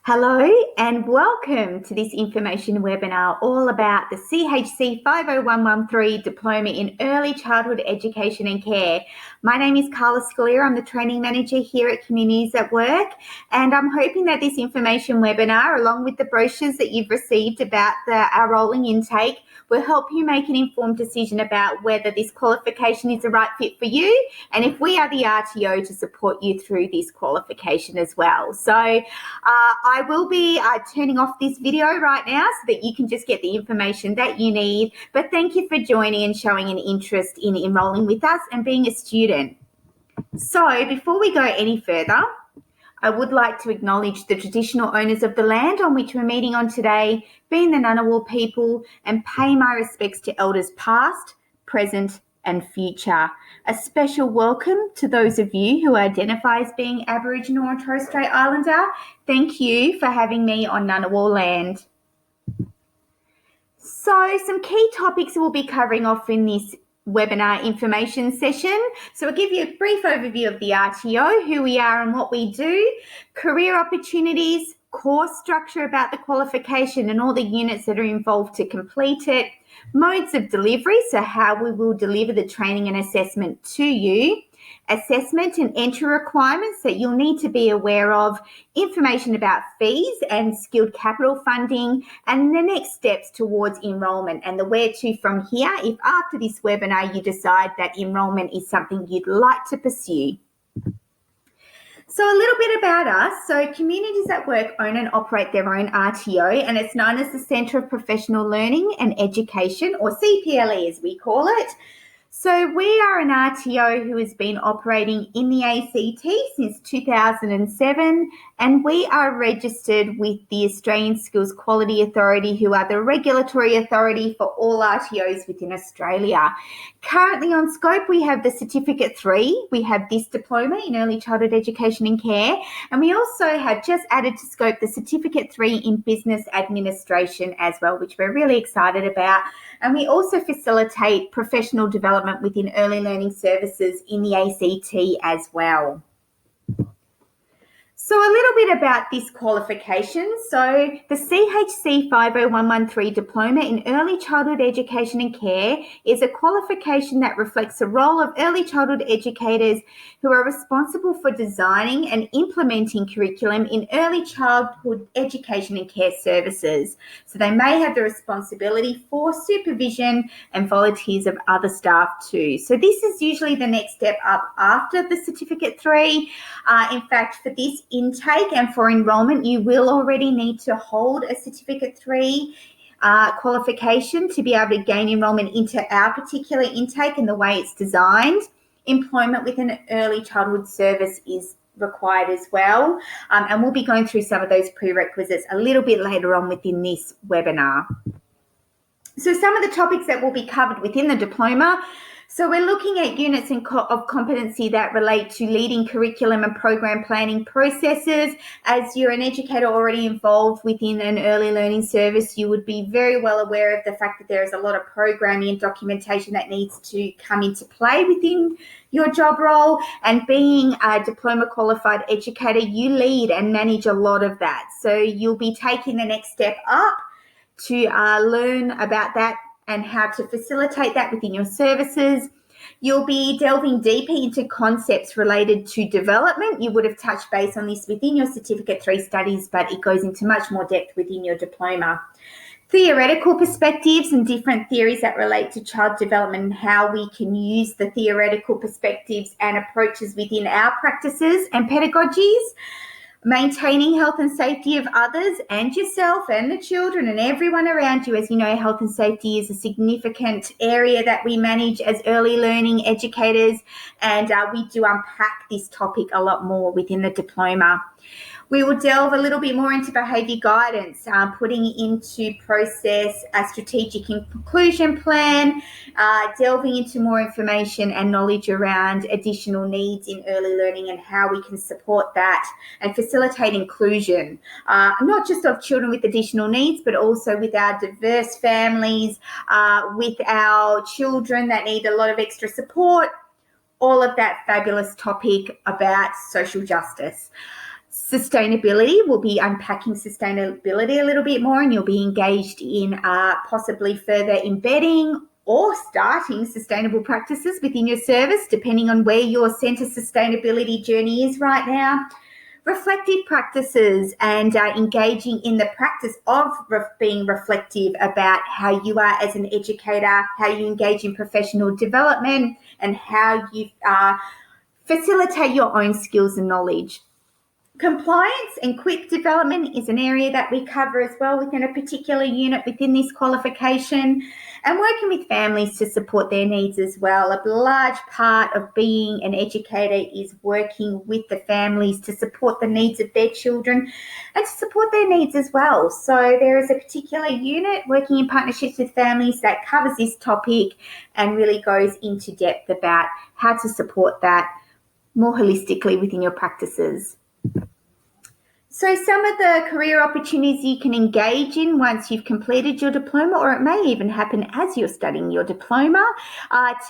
Hello and welcome to this information webinar all about the CHC50113 Diploma in Early Childhood Education and Care. My name is Carla Scalia. I'm the Training Manager here at Communities at Work, and I'm hoping that this information webinar, along with the brochures that you've received about our rolling intake, will help you make an informed decision about whether this qualification is the right fit for you, and if we are the RTO to support you through this qualification as well. So I will be turning off this video right now so that you can just get the information that you need. But thank you for joining and showing an interest in enrolling with us and being a student. So before we go any further, I would like to acknowledge the traditional owners of the land on which we're meeting on today, being the Ngunnawal people, and pay my respects to elders past, present, and future. A special welcome to those of you who identify as being Aboriginal or Torres Strait Islander. Thank you for having me on Ngunnawal land. So some key topics we'll be covering off in this webinar information session. So I'll give you a brief overview of the RTO, who we are and what we do, career opportunities, course structure about the qualification and all the units that are involved to complete it, modes of delivery, so how we will deliver the training and assessment to you, assessment and entry requirements that you'll need to be aware of, information about fees and skilled capital funding, and the next steps towards enrolment and the where to from here if after this webinar you decide that enrolment is something you'd like to pursue. So a little bit about us. So Communities at Work own and operate their own RTO, and it's known as the Centre of Professional Learning and Education, or CPLE as we call it. So we are an RTO who has been operating in the ACT since 2007, and we are registered with the Australian Skills Quality Authority, who are the regulatory authority for all RTOs within Australia. Currently on scope, we have the Certificate 3, we have this Diploma in Early Childhood Education and Care, and we also have just added to scope the Certificate 3 in Business Administration as well, which we're really excited about. And we also facilitate professional development within early learning services in the ACT as well. So a little bit about this qualification. So the CHC50113 Diploma in Early Childhood Education and Care is a qualification that reflects the role of early childhood educators who are responsible for designing and implementing curriculum in early childhood education and care services. So they may have the responsibility for supervision and volunteers of other staff too. So this is usually the next step up after the Certificate 3. In fact, for this intake and for enrolment, you will already need to hold a Certificate 3 qualification to be able to gain enrolment into our particular intake and the way it's designed. Employment with an early childhood service is required as well, and we'll be going through some of those prerequisites a little bit later on within this webinar. So some of the topics that will be covered within the diploma. So we're looking at units of competency that relate to leading curriculum and program planning processes. As you're an educator already involved within an early learning service, you would be very well aware of the fact that there is a lot of programming and documentation that needs to come into play within your job role. And being a diploma qualified educator, you lead and manage a lot of that. So you'll be taking the next step up to learn about that and how to facilitate that within your services. You'll be delving deeper into concepts related to development. You would have touched base on this within your Certificate 3 studies, but it goes into much more depth within your diploma. Theoretical perspectives and different theories that relate to child development and how we can use the theoretical perspectives and approaches within our practices and pedagogies. Maintaining health and safety of others and yourself and the children and everyone around you. As you know, health and safety is a significant area that we manage as early learning educators, and we do unpack this topic a lot more within the diploma. We will delve a little bit more into behaviour guidance, putting into process a strategic inclusion plan, delving into more information and knowledge around additional needs in early learning and how we can support that and facilitate inclusion, not just of children with additional needs, but also with our diverse families, with our children that need a lot of extra support, all of that fabulous topic about social justice. Sustainability, we'll be unpacking sustainability a little bit more, and you'll be engaged in possibly further embedding or starting sustainable practices within your service, depending on where your centre sustainability journey is right now. Reflective practices and engaging in the practice of being reflective about how you are as an educator, how you engage in professional development, and how you facilitate your own skills and knowledge. Compliance and quick development is an area that we cover as well within a particular unit within this qualification, and working with families to support their needs as well. A large part of being an educator is working with the families to support the needs of their children and to support their needs as well. So there is a particular unit working in partnerships with families that covers this topic and really goes into depth about how to support that more holistically within your practices. So some of the career opportunities you can engage in once you've completed your diploma, or it may even happen as you're studying your diploma.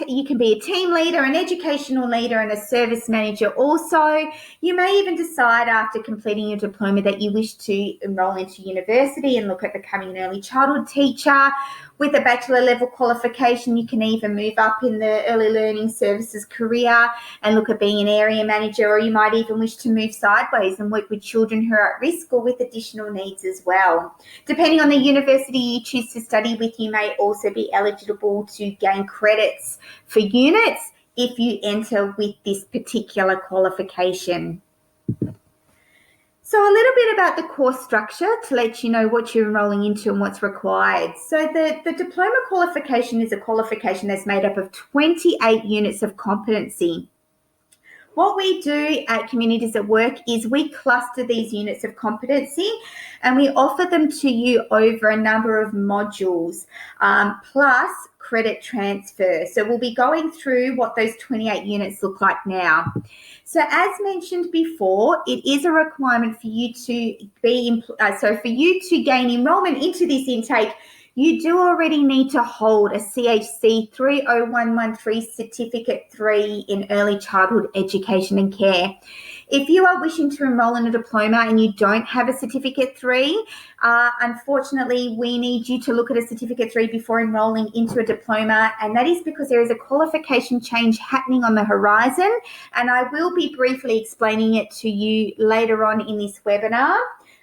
You can be a team leader, an educational leader, and a service manager also. You may even decide after completing your diploma that you wish to enrol into university and look at becoming an early childhood teacher. With a bachelor level qualification, you can even move up in the early learning services career and look at being an area manager, or you might even wish to move sideways and work with children who are at risk or with additional needs as well. Depending on the university you choose to study with, you may also be eligible to gain credits for units if you enter with this particular qualification. So a little bit about the course structure to let you know what you're enrolling into and what's required. So the diploma qualification is a qualification that's made up of 28 units of competency. What we do at Communities at Work is we cluster these units of competency and we offer them to you over a number of modules, plus credit transfer. So we'll be going through what those 28 units look like now. So as mentioned before, it is a requirement for you to for you to gain enrolment into this intake, you do already need to hold a CHC50113 Certificate 3 in Early Childhood Education and Care. If you are wishing to enrol in a diploma and you don't have a Certificate 3, unfortunately, we need you to look at a Certificate 3 before enrolling into a diploma, and that is because there is a qualification change happening on the horizon, and I will be briefly explaining it to you later on in this webinar.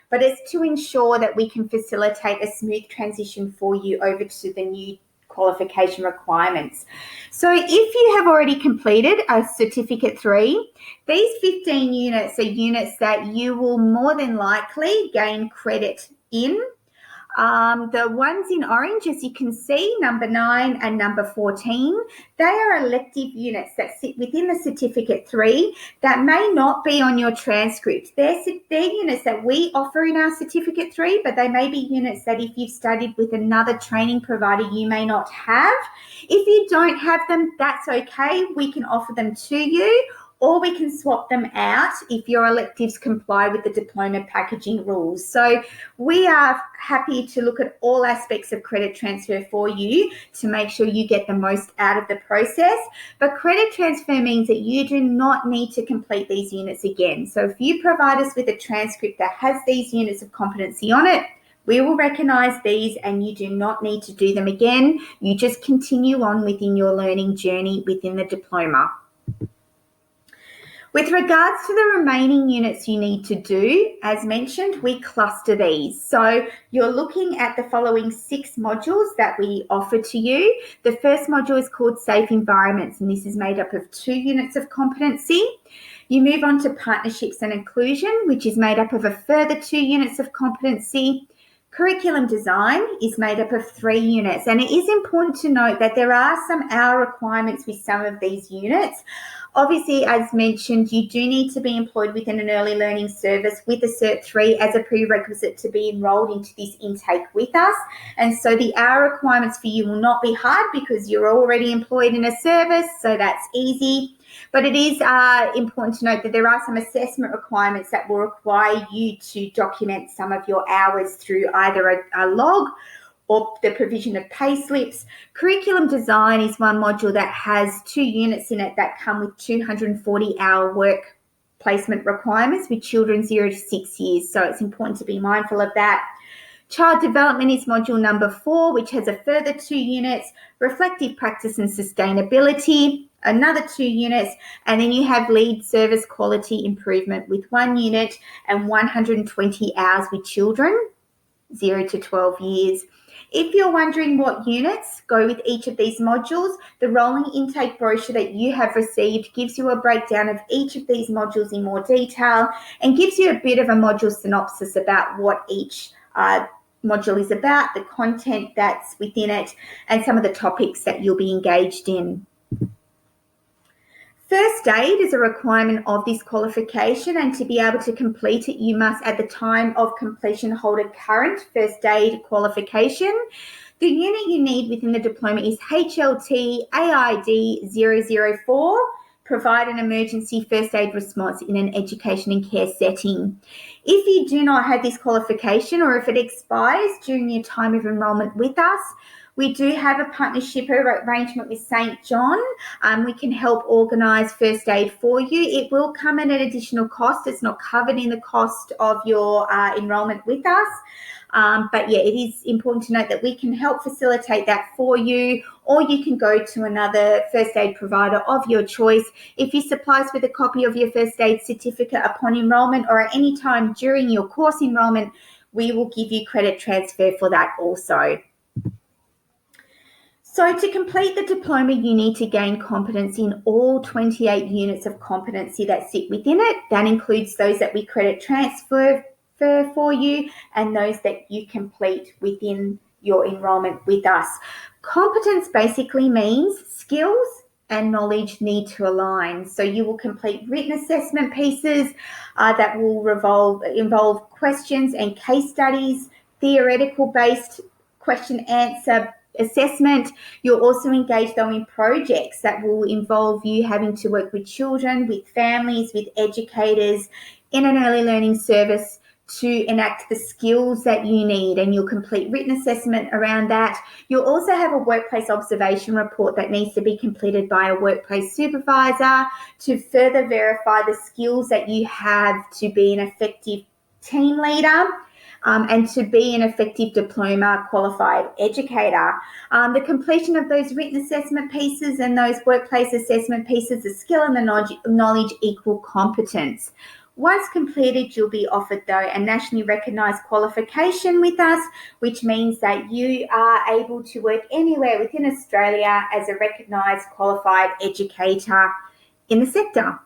But it's to ensure that we can facilitate a smooth transition for you over to the new qualification requirements. So if you have already completed a Certificate 3, these 15 units are units that you will more than likely gain credit in. The ones in orange, as you can see, number 9 and number 14, they are elective units that sit within the Certificate 3 that may not be on your transcript. They're units that we offer in our Certificate 3, but they may be units that if you've studied with another training provider, you may not have. If you don't have them, that's okay. We can offer them to you, or we can swap them out if your electives comply with the diploma packaging rules. So we are happy to look at all aspects of credit transfer for you to make sure you get the most out of the process. But credit transfer means that you do not need to complete these units again. So if you provide us with a transcript that has these units of competency on it, we will recognise these and you do not need to do them again. You just continue on within your learning journey within the diploma. With regards to the remaining units you need to do, as mentioned, we cluster these. So you're looking at the following 6 modules that we offer to you. The first module is called Safe Environments, and this is made up of 2 units of competency. You move on to Partnerships and Inclusion, which is made up of a further 2 units of competency. Curriculum design is made up of 3 units, and it is important to note that there are some hour requirements with some of these units. Obviously, as mentioned, you do need to be employed within an early learning service with a Cert 3 as a prerequisite to be enrolled into this intake with us. And so the hour requirements for you will not be hard because you're already employed in a service, so that's easy. But it is important to note that there are some assessment requirements that will require you to document some of your hours through either a log or the provision of pay slips. Curriculum design is one module that has 2 units in it that come with 240-hour work placement requirements with children 0 to 6 years. So it's important to be mindful of that. Child development is module number 4, which has a further 2 units, reflective practice and sustainability, another 2 units, and then you have lead service quality improvement with 1 unit and 120 hours with children 0 to 12 years. If you're wondering what units go with each of these modules, the rolling intake brochure that you have received gives you a breakdown of each of these modules in more detail and gives you a bit of a module synopsis about what each module is about, the content that's within it, and some of the topics that you'll be engaged in. First aid is a requirement of this qualification, and to be able to complete it, you must at the time of completion hold a current first aid qualification. The unit you need within the diploma is HLT AID 004, provide an emergency first aid response in an education and care setting. If you do not have this qualification or if it expires during your time of enrolment with us, we do have a partnership arrangement with St. John. We can help organise first aid for you. It will come at an additional cost. It's not covered in the cost of your enrolment with us. But yeah, it is important to note that we can help facilitate that for you, or you can go to another first aid provider of your choice. If you supply us with a copy of your first aid certificate upon enrolment or at any time during your course enrolment, we will give you credit transfer for that also. So to complete the diploma, you need to gain competence in all 28 units of competency that sit within it. That includes those that we credit transfer for you and those that you complete within your enrolment with us. Competence basically means skills and knowledge need to align. So you will complete written assessment pieces that will involve questions and case studies, theoretical based question answer assessment. You'll also engage though in projects that will involve you having to work with children, with families, with educators in an early learning service to enact the skills that you need, and you'll complete written assessment around that. You'll also have a workplace observation report that needs to be completed by a workplace supervisor to further verify the skills that you have to be an effective team leader and to be an effective diploma qualified educator. The completion of those written assessment pieces and those workplace assessment pieces, the skill and the knowledge equal competence. Once completed, you'll be offered, though, a nationally recognised qualification with us, which means that you are able to work anywhere within Australia as a recognised qualified educator in the sector.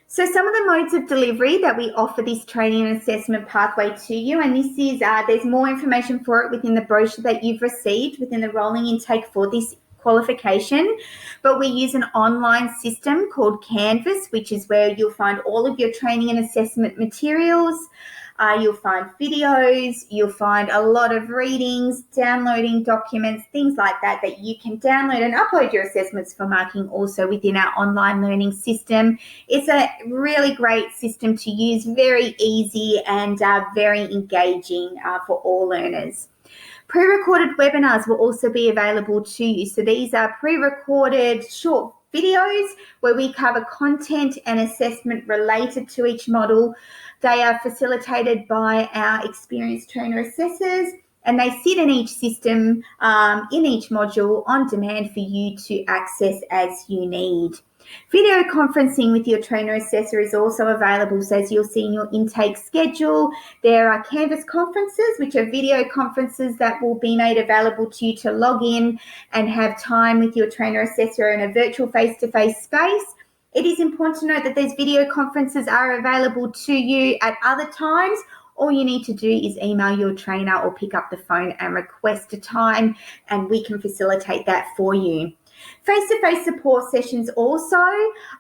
So some of the modes of delivery that we offer this training and assessment pathway to you, and this is, there's more information for it within the brochure that you've received within the rolling intake for this qualification, but we use an online system called Canvas, which is where you'll find all of your training and assessment materials. You'll find videos, you'll find a lot of readings, downloading documents, things like that you can download and upload your assessments for marking also within our online learning system. It's a really great system to use, very easy and very engaging for all learners. Pre-recorded webinars will also be available to you. So these are pre-recorded short videos where we cover content and assessment related to each model. They are facilitated by our experienced trainer assessors, and they sit in each system, in each module on demand for you to access as you need. Video conferencing with your trainer assessor is also available. So as you'll see in your intake schedule, there are Canvas conferences, which are video conferences that will be made available to you to log in and have time with your trainer assessor in a virtual face-to-face space. It is important to note that these video conferences are available to you at other times. All you need to do is email your trainer or pick up the phone and request a time, and we can facilitate that for you. Face-to-face support sessions also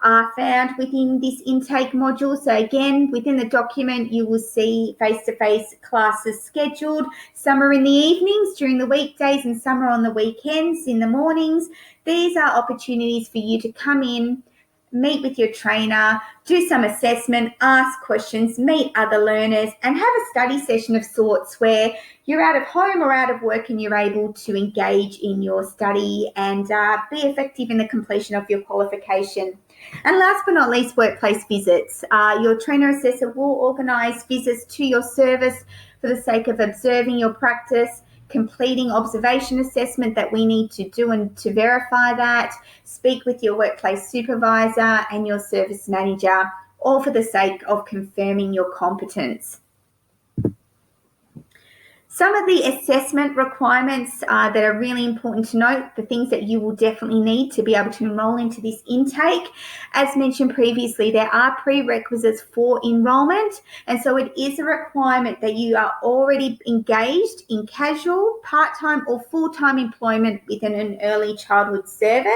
are found within this intake module. So again, within the document, you will see face-to-face classes scheduled. Some are in the evenings during the weekdays and some are on the weekends in the mornings. These are opportunities for you to come in, meet with your trainer, do some assessment, ask questions, meet other learners, and have a study session of sorts where you're out of home or out of work and you're able to engage in your study and be effective in the completion of your qualification. And last but not least, workplace visits. Your trainer assessor will organise visits to your service for the sake of observing your practice, completing observation assessment that we need to do and to verify that, speak with your workplace supervisor and your service manager, all for the sake of confirming your competence. Some of the assessment requirements that are really important to note, the things that you will definitely need to be able to enrol into this intake. As mentioned previously, there are prerequisites for enrolment, and so it is a requirement that you are already engaged in casual, part-time or full-time employment within an early childhood service.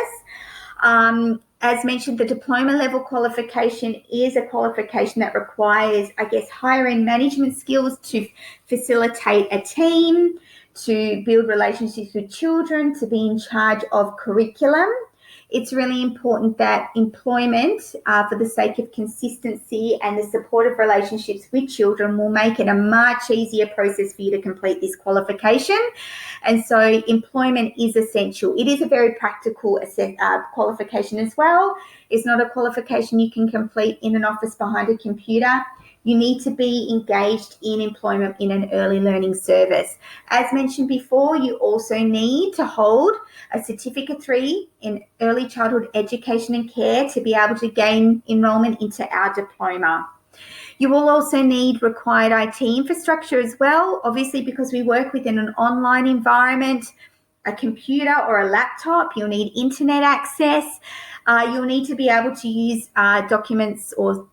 As mentioned, the diploma level qualification is a qualification that requires, higher end management skills to facilitate a team, to build relationships with children, to be in charge of curriculum. It's really important that employment, for the sake of consistency and the supportive relationships with children, will make it a much easier process for you to complete this qualification. And so employment is essential. It is a very practical qualification as well. It's not a qualification you can complete in an office behind a computer. You need to be engaged in employment in an early learning service. As mentioned before, you also need to hold a Certificate 3 in Early Childhood Education and Care to be able to gain enrolment into our diploma. You will also need required IT infrastructure as well, obviously because we work within an online environment, a computer or a laptop. You'll need internet access. You'll need to be able to use documents or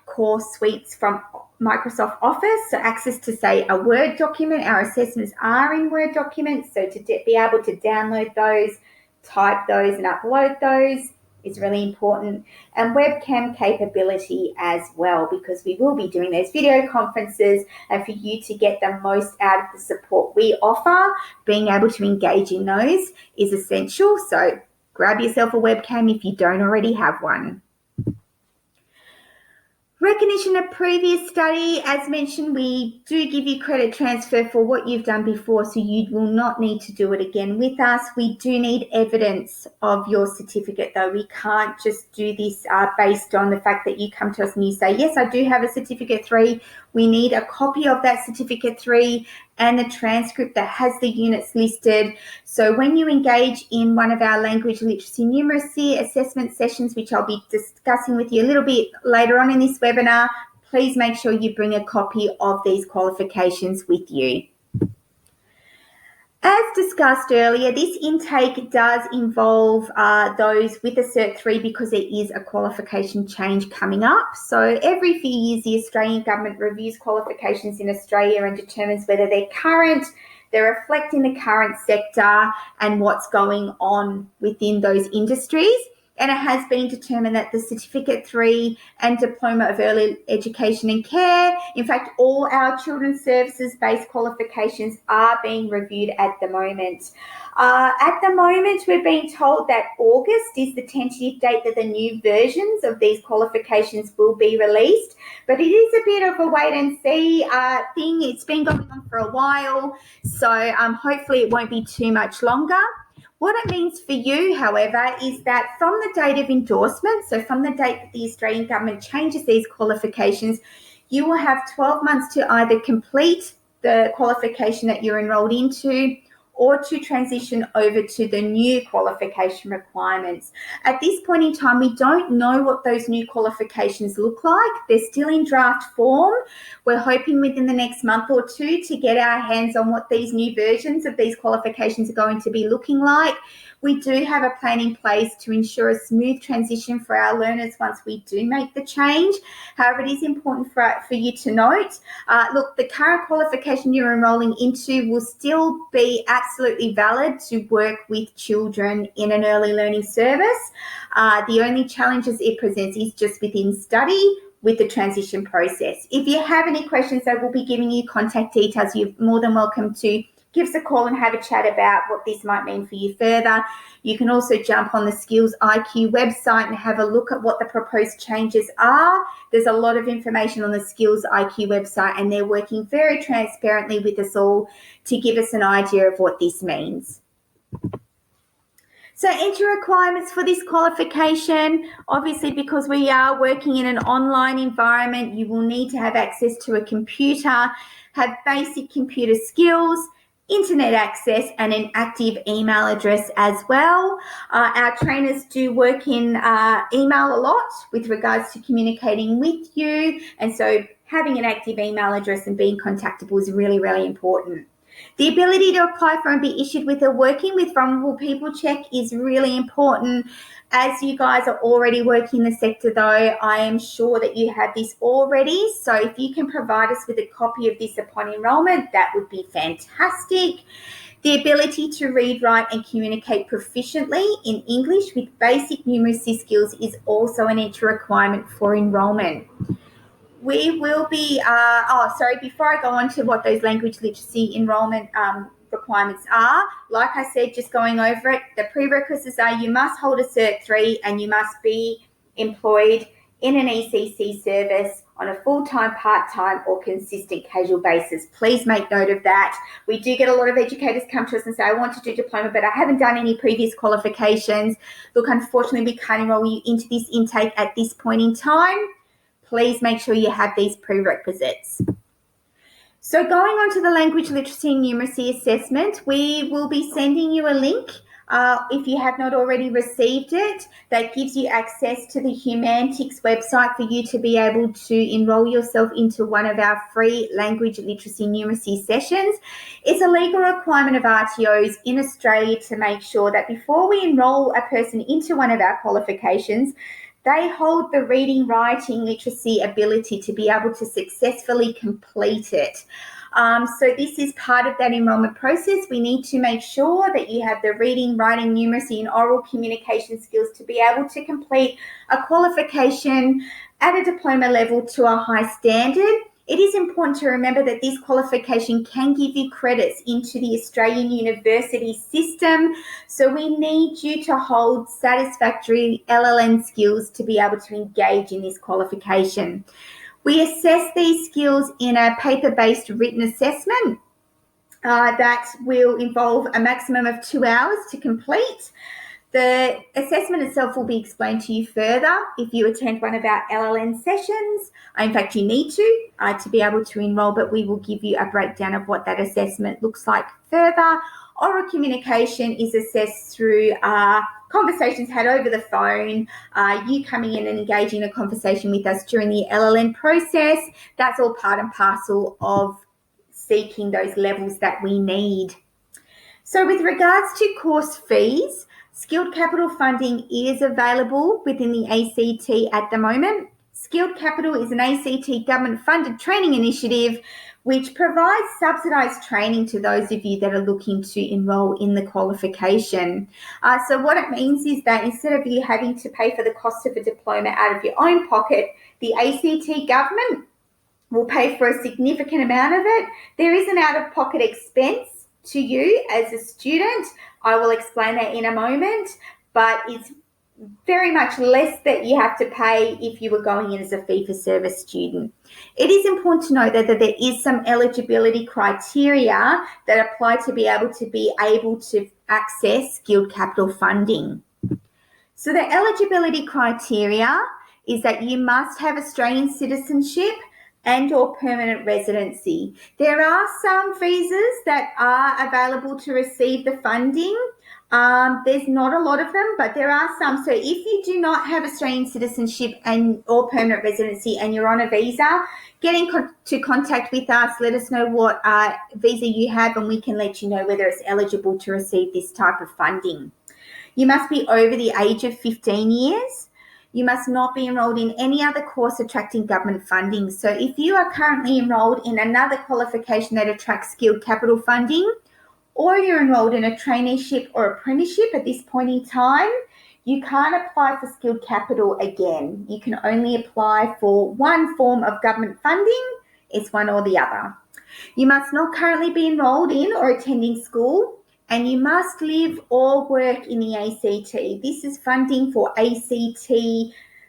course suites from Microsoft Office, so access to, say, a Word document. Our assessments are in Word documents, so to be able to download those, type those and upload those is really important. And webcam capability as well, because we will be doing those video conferences, and for you to get the most out of the support we offer, being able to engage in those is essential. So grab yourself a webcam if you don't already have one. Recognition of previous study. As mentioned, we do give you credit transfer for what you've done before, so you will not need to do it again with us. We do need evidence of your certificate, though. We can't just do this based on the fact that you come to us and you say, yes, I do have a Certificate 3. We need a copy of that Certificate 3 and the transcript that has the units listed. So when you engage in one of our language literacy numeracy assessment sessions, which I'll be discussing with you a little bit later on in this webinar, please make sure you bring a copy of these qualifications with you. As discussed earlier, this intake does involve those with a Cert 3 because there is a qualification change coming up. So every few years, the Australian government reviews qualifications in Australia and determines whether they're current, they're reflecting the current sector and what's going on within those industries. And it has been determined that the Certificate 3 and Diploma of Early Education and Care, in fact, all our children's services-based qualifications are being reviewed at the moment. At the moment, we're being told that August is the tentative date that the new versions of these qualifications will be released, but it is a bit of a wait and see thing. It's been going on for a while, so hopefully it won't be too much longer. What it means for you, however, is that from the date of endorsement, so from the date that the Australian government changes these qualifications, you will have 12 months to either complete the qualification that you're enrolled into or to transition over to the new qualification requirements. At this point in time, we don't know what those new qualifications look like. They're still in draft form. We're hoping within the next month or two to get our hands on what these new versions of these qualifications are going to be looking like. We do have a plan in place to ensure a smooth transition for our learners once we do make the change. However, it is important for you to note, look, the current qualification you're enrolling into will still be absolutely valid to work with children in an early learning service. The only challenges it presents is just within study with the transition process. If you have any questions, I will be giving you contact details. You're more than welcome to give us a call and have a chat about what this might mean for you further. You can also jump on the Skills IQ website and have a look at what the proposed changes are. There's a lot of information on the Skills IQ website, and they're working very transparently with us all to give us an idea of what this means. So entry requirements for this qualification, obviously because we are working in an online environment, you will need to have access to a computer, have basic computer skills, internet access, and an active email address as well. Our trainers do work in email a lot with regards to communicating with you, and so having an active email address and being contactable is really, really important. The ability to apply for and be issued with a working with vulnerable people check is really important. As you guys are already working in the sector though, I am sure that you have this already. So if you can provide us with a copy of this upon enrolment, that would be fantastic. The ability to read, write and communicate proficiently in English with basic numeracy skills is also an entry requirement for enrolment. We will be, before I go on to what those language literacy enrolment requirements are, like I said, just going over it, the prerequisites are you must hold a Cert 3 and you must be employed in an ECC service on a full-time, part-time or consistent casual basis. Please make note of that. We do get a lot of educators come to us and say, I want to do diploma, but I haven't done any previous qualifications. Look, unfortunately, we can't enroll you into this intake at this point in time. Please make sure you have these prerequisites. So going on to the language literacy and numeracy assessment, we will be sending you a link if you have not already received it, that gives you access to the Humanics website for you to be able to enroll yourself into one of our free language literacy numeracy sessions. It's a legal requirement of RTOs in Australia to make sure that before we enroll a person into one of our qualifications, they hold the reading, writing, literacy ability to be able to successfully complete it. So this is part of that enrolment process. We need to make sure that you have the reading, writing, numeracy, and oral communication skills to be able to complete a qualification at a diploma level to a high standard. It is important to remember that this qualification can give you credits into the Australian university system. So we need you to hold satisfactory LLN skills to be able to engage in this qualification. We assess these skills in a paper-based written assessment that will involve a maximum of 2 hours to complete. The assessment itself will be explained to you further if you attend one of our LLN sessions. In fact, you need to be able to enrol, but we will give you a breakdown of what that assessment looks like further. Oral communication is assessed through conversations had over the phone, you coming in and engaging in a conversation with us during the LLN process. That's all part and parcel of seeking those levels that we need. So with regards to course fees, Skilled Capital funding is available within the ACT at the moment. Skilled Capital is an ACT government-funded training initiative which provides subsidised training to those of you that are looking to enrol in the qualification. So what it means is that instead of you having to pay for the cost of a diploma out of your own pocket, the ACT government will pay for a significant amount of it. There is an out-of-pocket expense to you as a student. I will explain that in a moment, but it's very much less that you have to pay if you were going in as a fee-for-service student. It is important to note that there is some eligibility criteria that apply to be able to access Skilled Capital funding. So the eligibility criteria is that you must have Australian citizenship and or permanent residency. There are some visas that are available to receive the funding. There's not a lot of them, but there are some. So if you do not have Australian citizenship and or permanent residency and you're on a visa, get into contact with us. Let us know what visa you have and we can let you know whether it's eligible to receive this type of funding. You must be over the age of 15 years. You must not be enrolled in any other course attracting government funding. So if you are currently enrolled in another qualification that attracts Skilled Capital funding, or you're enrolled in a traineeship or apprenticeship at this point in time, you can't apply for Skilled Capital again. You can only apply for one form of government funding. It's one or the other. You must not currently be enrolled in or attending school, and you must live or work in the ACT. This is funding for ACT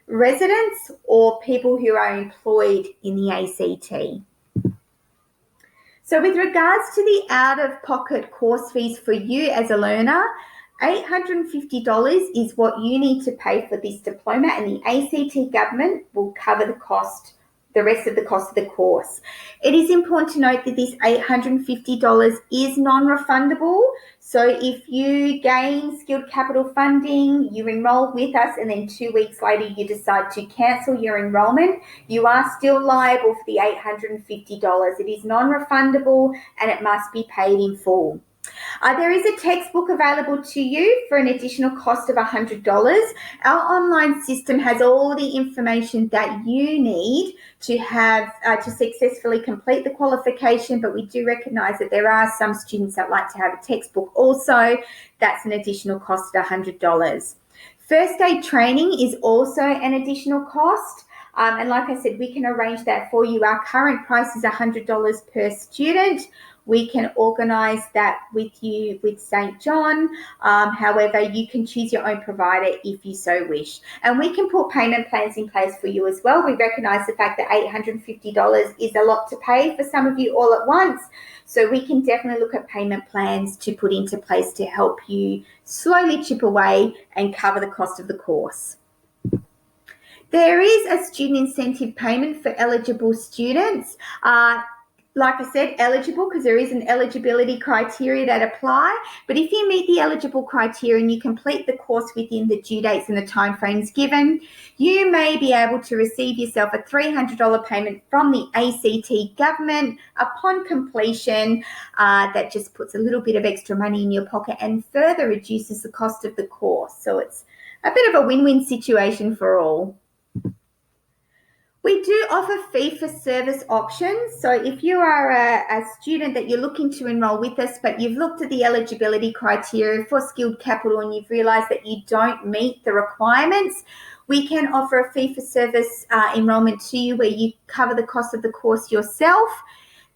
residents or people who are employed in the ACT. So with regards to the out-of-pocket course fees for you as a learner, $850 is what you need to pay for this diploma, and the ACT government will cover the rest of the cost of the course. It is important to note that this $850 is non-refundable. So if you gain skilled capital funding, you enroll with us, and then 2 weeks later you decide to cancel your enrollment, you are still liable for the $850. It is non-refundable and it must be paid in full. There is a textbook available to you for an additional cost of $100. Our online system has all the information that you need to have to successfully complete the qualification, but we do recognise that there are some students that like to have a textbook also. That's an additional cost of $100. First aid training is also an additional cost. And like I said, we can arrange that for you. Our current price is $100 per student. We can organise that with you with St. John. However, you can choose your own provider if you so wish. And we can put payment plans in place for you as well. We recognise the fact that $850 is a lot to pay for some of you all at once. So we can definitely look at payment plans to put into place to help you slowly chip away and cover the cost of the course. There is a student incentive payment for eligible students. Like I said, eligible because there is an eligibility criteria that apply. But if you meet the eligible criteria and you complete the course within the due dates and the timeframes given, you may be able to receive yourself a $300 payment from the ACT government upon completion. That just puts a little bit of extra money in your pocket and further reduces the cost of the course. So it's a bit of a win-win situation for all. We do offer fee-for-service options. So if you are a student that you're looking to enroll with us, but you've looked at the eligibility criteria for skilled capital and you've realised that you don't meet the requirements, we can offer a fee-for-service enrolment to you where you cover the cost of the course yourself.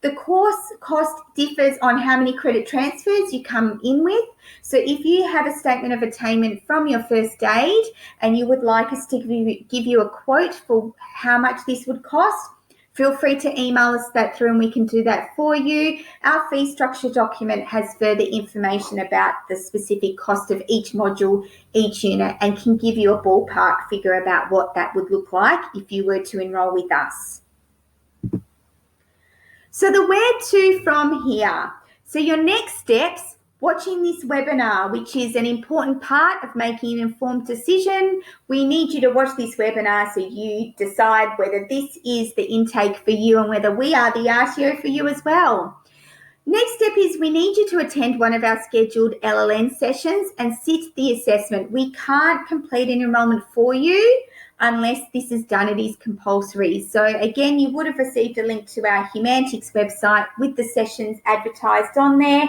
The course cost differs on how many credit transfers you come in with. So if you have a statement of attainment from your first aid and you would like us to give you a quote for how much this would cost, feel free to email us that through and we can do that for you. Our fee structure document has further information about the specific cost of each module, each unit, and can give you a ballpark figure about what that would look like if you were to enroll with us. So the where to from here. So your next steps, watching this webinar, which is an important part of making an informed decision. We need you to watch this webinar so you decide whether this is the intake for you and whether we are the RTO for you as well. Next step is we need you to attend one of our scheduled LLN sessions and sit the assessment. We can't complete an enrolment for you unless this is done. It is compulsory. So again, you would have received a link to our Humanities website with the sessions advertised on there.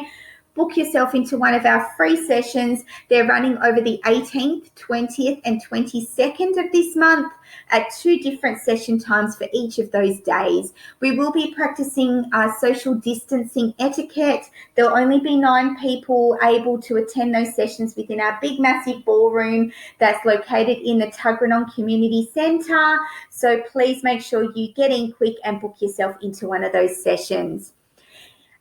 Book yourself into one of our free sessions. They're running over the 18th, 20th and 22nd of this month at 2 different session times for each of those days. We will be practicing social distancing etiquette. There'll only be 9 people able to attend those sessions within our big massive ballroom that's located in the Tuggeranong Community Centre. So please make sure you get in quick and book yourself into one of those sessions.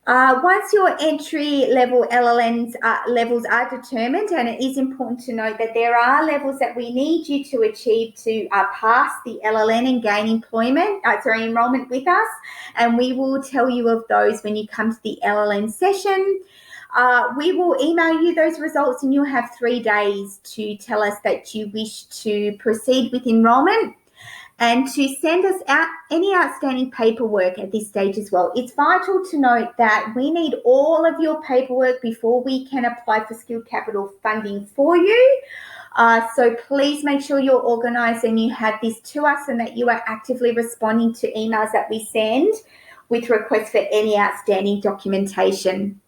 Once your entry level LLNs levels are determined, and it is important to note that there are levels that we need you to achieve to pass the LLN and gain enrollment with us, and we will tell you of those when you come to the LLN session. We will email you those results and you'll have 3 days to tell us that you wish to proceed with enrolment, and to send us out any outstanding paperwork at this stage as well. It's vital to note that we need all of your paperwork before we can apply for skilled capital funding for you. So please make sure you're organised and you have this to us and that you are actively responding to emails that we send with requests for any outstanding documentation.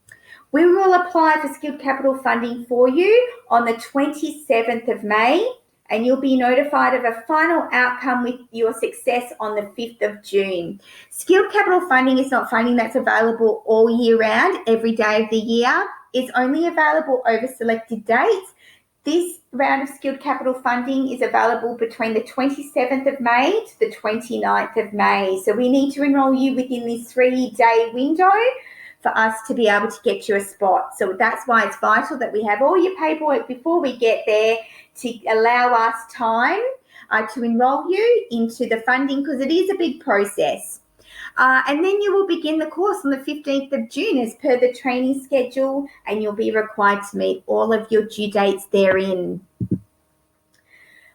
We will apply for skilled capital funding for you on the 27th of May. And you'll be notified of a final outcome with your success on the 5th of June. Skilled capital funding is not funding that's available all year round, every day of the year. It's only available over selected dates. This round of skilled capital funding is available between the 27th of May to the 29th of May. So we need to enrol you within this 3-day window for us to be able to get you a spot. So that's why it's vital that we have all your paperwork before we get there to allow us time to enroll you into the funding, because it is a big process. And then you will begin the course on the 15th of June as per the training schedule, and you'll be required to meet all of your due dates therein.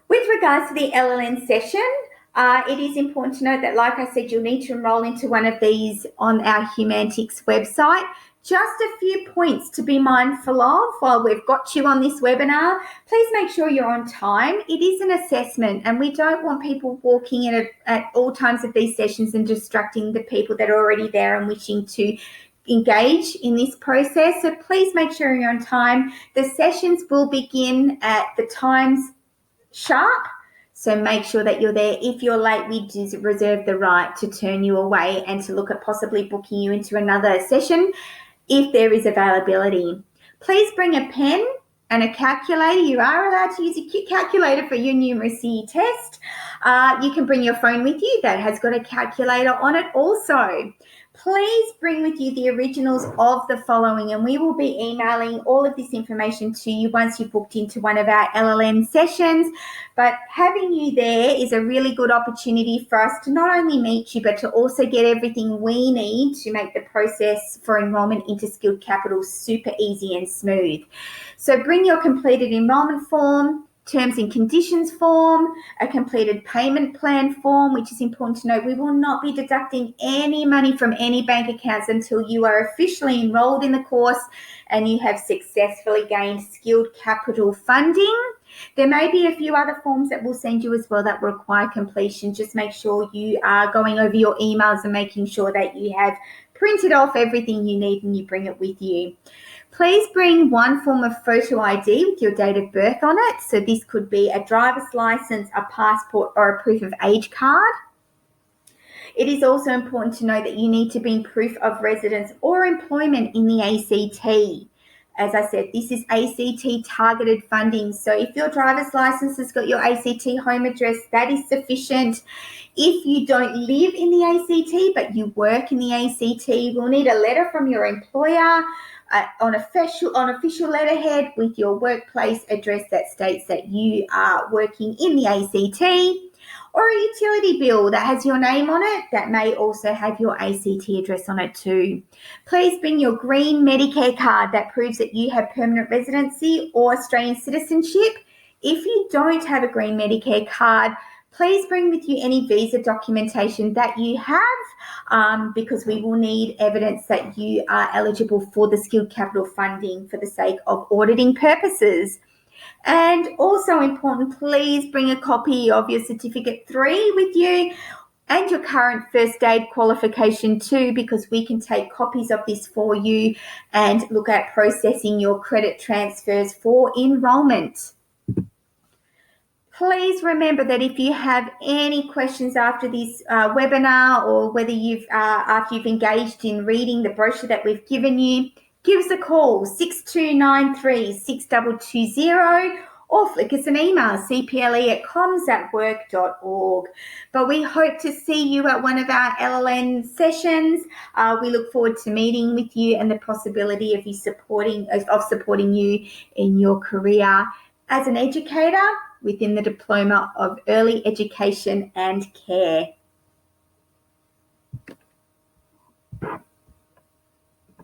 With regards to the LLN session, it is important to note that, like I said, you'll need to enroll into one of these on our Humantics website. Just a few points to be mindful of while we've got you on this webinar. Please make sure you're on time. It is an assessment, and we don't want people walking in at all times of these sessions and distracting the people that are already there and wishing to engage in this process. So please make sure you're on time. The sessions will begin at the times sharp, so make sure that you're there. If you're late, we do reserve the right to turn you away and to look at possibly booking you into another session if there is availability. Please bring a pen and a calculator. You are allowed to use a calculator for your numeracy test. You can bring your phone with you that has got a calculator on it also. Please bring with you the originals of the following, and we will be emailing all of this information to you once you've booked into one of our LLN sessions. But having you there is a really good opportunity for us to not only meet you, but to also get everything we need to make the process for enrolment into Skilled Capital super easy and smooth. So bring your completed enrolment form, terms and conditions form, a completed payment plan form, which is important to note. We will not be deducting any money from any bank accounts until you are officially enrolled in the course and you have successfully gained Skilled Capital funding. There may be a few other forms that we'll send you as well that require completion. Just make sure you are going over your emails and making sure that you have printed off everything you need and you bring it with you. Please bring one form of photo ID with your date of birth on it. So this could be a driver's license, a passport, or a proof of age card. It is also important to know that you need to bring proof of residence or employment in the ACT. As I said, this is ACT targeted funding. So if your driver's license has got your ACT home address, that is sufficient. If you don't live in the ACT, but you work in the ACT, we'll need a letter from your employer on official letterhead with your workplace address that states that you are working in the ACT, or a utility bill that has your name on it that may also have your ACT address on it too. Please bring your green Medicare card that proves that you have permanent residency or Australian citizenship. If you don't have a green Medicare card, please bring with you any visa documentation that you have, because we will need evidence that you are eligible for the Skilled Capital funding for the sake of auditing purposes. And also important, please bring a copy of your Certificate 3 with you and your current first aid qualification too, because we can take copies of this for you and look at processing your credit transfers for enrolment. Please remember that if you have any questions after this webinar, or whether after you've engaged in reading the brochure that we've given you, give us a call, 6293-6220, or flick us an email, cple@comms@work.org. But we hope to see you at one of our LLN sessions. We look forward to meeting with you and the possibility of supporting you in your career as an educator within the Diploma of Early Education and Care.